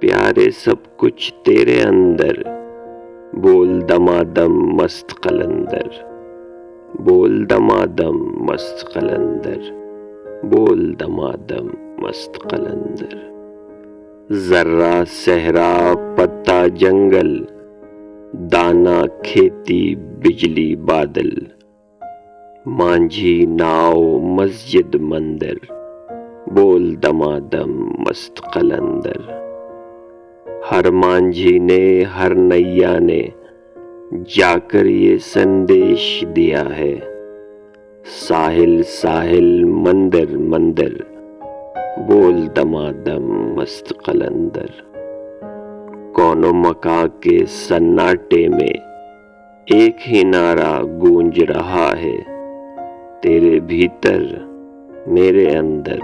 प्यारे सब कुछ तेरे अंदर, बोल दमादम मस्त कलंदर, बोल दमादम मस्त कलंदर, बोल दमादम मस्त कलंदर। जर्रा सहरा पत्ता जंगल, दाना खेती बिजली बादल, मांझी नाव मस्जिद मंदिर, बोल दमादम मस्त कलंदर। हर मांझी ने हर नैया ने जाकर ये संदेश दिया है, साहिल साहिल मंदिर मंदिर, बोल दमादम मस्त कलंदर। कौनो मका के सन्नाटे में एक ही नारा गूंज रहा है, तेरे भीतर मेरे अंदर,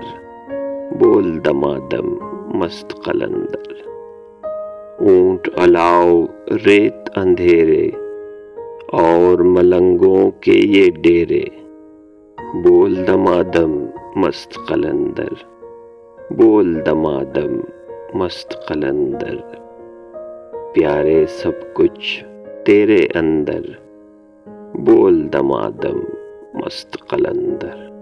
बोल दमादम मस्त कलंदर। ऊंट अलाव रेत अंधेरे और मलंगों के ये डेरे, बोल दमादम मस्त कलंदर, बोल दमादम मस्त कलंदर। प्यारे सब कुछ तेरे अंदर, बोल दमादम मस्त कलंदर।